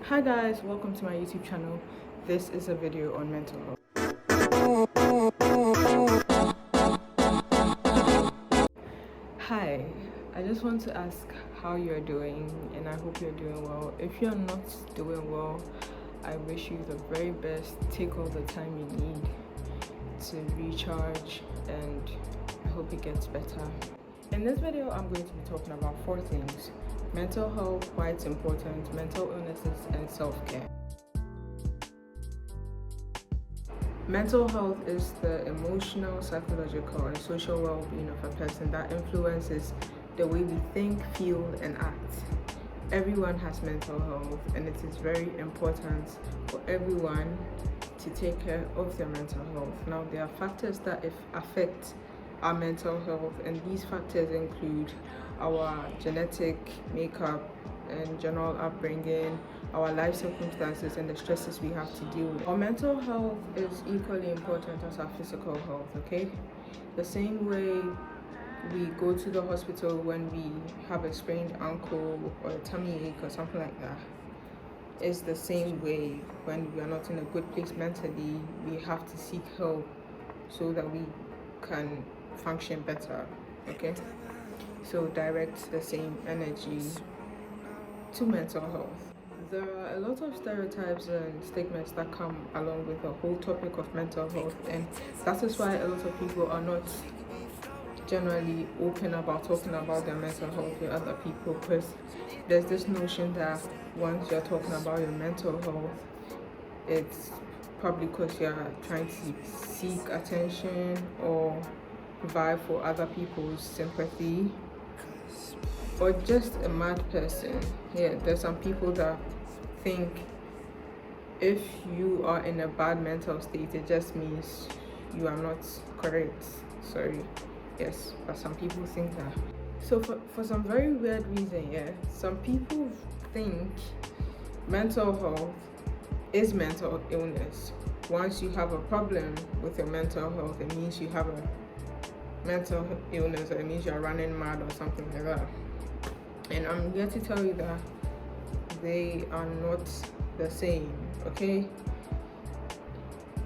Hi guys, welcome to my YouTube channel. This is a video on mental health. Hi, I just want to ask how you're doing, and I hope you're doing well. If you're not doing well, I wish you the very best. Take all the time you need to recharge, and I hope it gets better. In this video, I'm going to be talking about 4 things: mental health, why it's important, mental illnesses, and self-care. Mental health is the emotional, psychological, and social well-being of a person that influences the way we think, feel, and act. Everyone has mental health, and it is very important for everyone to take care of their mental health. Now, there are factors that affect our mental health, and these factors include our genetic makeup and general upbringing, our life circumstances, and the stresses we have to deal with. Our mental health is equally important as our physical health, okay? The same way we go to the hospital when we have a sprained ankle or a tummy ache or something like that, it's the same way when we are not in a good place mentally, we have to seek help so that we can function better, okay? So direct the same energy to mental health. There are a lot of stereotypes and stigmas that come along with the whole topic of mental health, and that is why a lot of people are not generally open about talking about their mental health with other people, because there's this notion that once you're talking about your mental health, it's probably because you're trying to seek attention or provide for other people's sympathy, or just a mad person. Yeah, there's some people that think if you are in a bad mental state, it just means you are not correct. Sorry. Yes, but some people think that. So for some very weird reason, yeah, some people think mental health is mental illness. Once you have a problem with your mental health, it means you have a mental illness, or it means you're running mad or something like that. And I'm here to tell you that they are not the same, okay?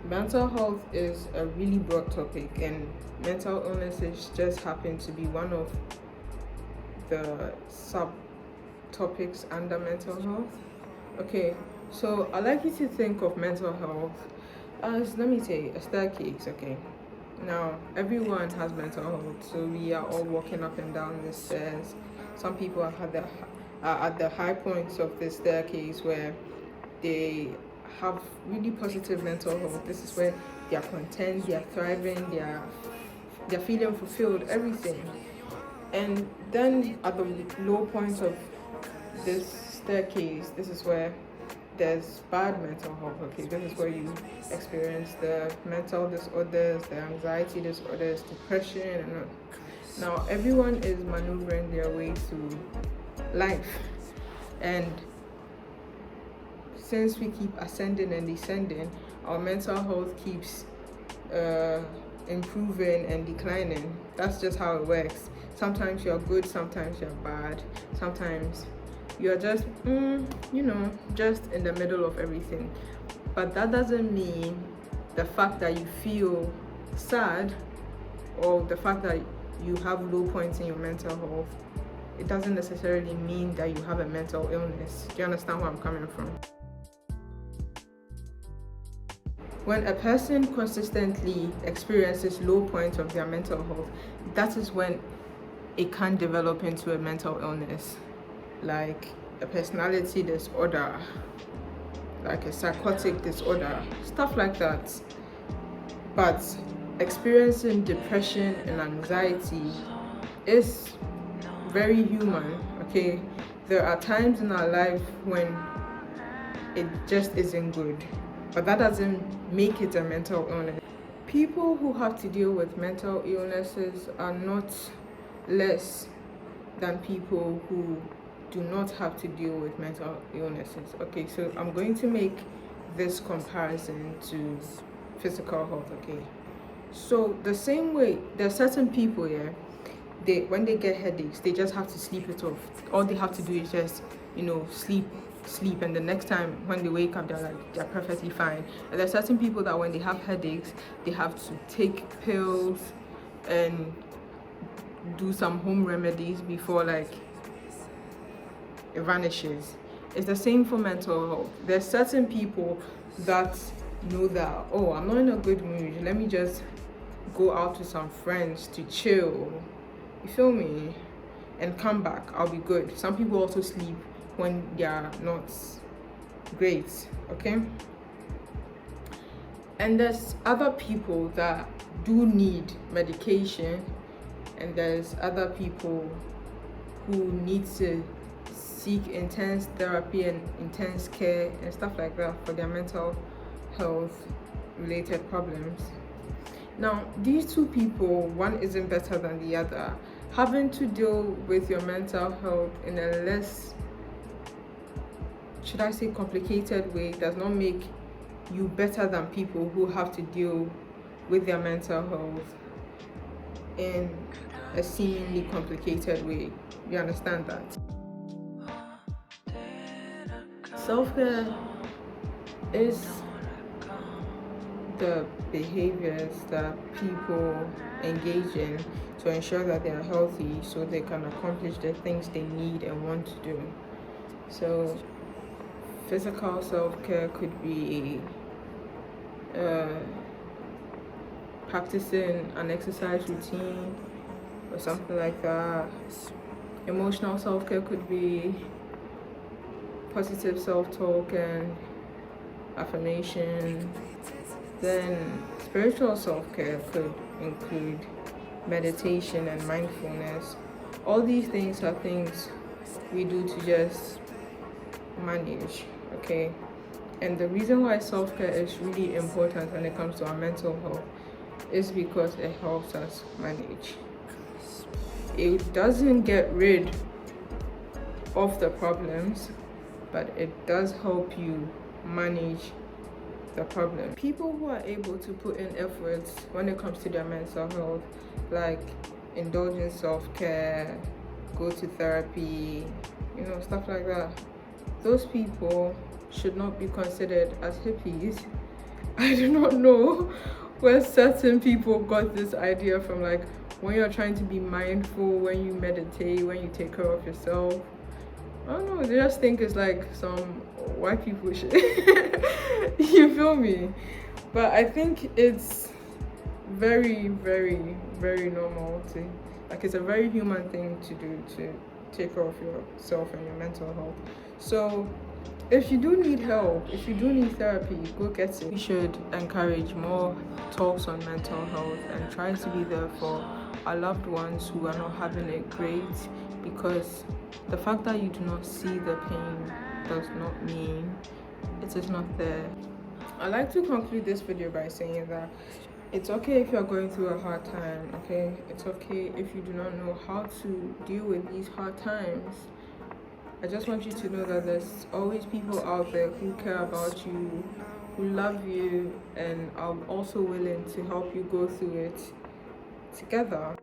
Mental health is a really broad topic, and mental illnesses just happen to be one of the subtopics under mental health. Okay, so I'd like you to think of mental health as, let me say, a staircase, okay? Now, everyone has mental health, so we are all walking up and down the stairs. Some people are at the high points of the staircase where they have really positive mental health. This is where they are content, they are thriving, they're feeling fulfilled, everything. And then at the low points of this staircase, this is where there's bad mental health, okay? This is where you experience the mental disorders, the anxiety disorders, depression, and now everyone is maneuvering their way through life. And since we keep ascending and descending, our mental health keeps improving and declining. That's just how it works. Sometimes you're good, sometimes you're bad, sometimes you're just just in the middle of everything. But that doesn't mean the fact that you feel sad or the fact that you have low points in your mental health, it doesn't necessarily mean that you have a mental illness. Do you understand where I'm coming from? When a person consistently experiences low points of their mental health, that is when it can develop into a mental illness, like a personality disorder, like a psychotic disorder, stuff like that. But experiencing depression and anxiety is very human, okay? There are times in our life when it just isn't good, but that doesn't make it a mental illness. People who have to deal with mental illnesses are not less than people who do not have to deal with mental illnesses. Okay, so I'm going to make this comparison to physical health, okay? So the same way, there are certain people, yeah, when they get headaches, they just have to sleep it off. All they have to do is just, sleep sleep, and the next time when they wake up they're perfectly fine. And there's certain people that when they have headaches they have to take pills and do some home remedies before like it vanishes. It's the same for mental health. There's certain people that know that, oh, I'm not in a good mood, let me just go out with some friends to chill, you feel me, and come back, I'll be good. Some people also sleep when they are not great, okay? And there's other people that do need medication, and there's other people who need to seek intense therapy and intense care and stuff like that for their mental health related problems. Now, these two people, one isn't better than the other. Having to deal with your mental health in a less, should I say, complicated way does not make you better than people who have to deal with their mental health in a seemingly complicated way. You understand that? Self-care is the behaviors that people engage in to ensure that they are healthy so they can accomplish the things they need and want to do. So physical self-care could be practicing an exercise routine or something like that. Emotional self-care could be positive self-talk and affirmation. Then spiritual self-care could include meditation and mindfulness. All these things are things we do to just manage, okay? And the reason why self-care is really important when it comes to our mental health is because it helps us manage. It doesn't get rid of the problems, but it does help you manage the problem. People who are able to put in efforts when it comes to their mental health, like indulge in self-care, go to therapy, stuff like that, those people should not be considered as hippies. I do not know where certain people got this idea from, like when you're trying to be mindful, when you meditate, when you take care of yourself. I don't know, they just think it's like some white people shit. You feel me? But I think it's very, very, very normal to, like, it's a very human thing to do, to take care of yourself and your mental health. So if you do need help, if you do need therapy, go get it. We should encourage more talks on mental health and try to be there for our loved ones who are not having it great, because the fact that you do not see the pain does not mean it is not there. I'd like to conclude this video by saying that it's okay if you're going through a hard time, okay? It's okay if you do not know how to deal with these hard times. I just want you to know that there's always people out there who care about you, who love you, and are also willing to help you go through it together.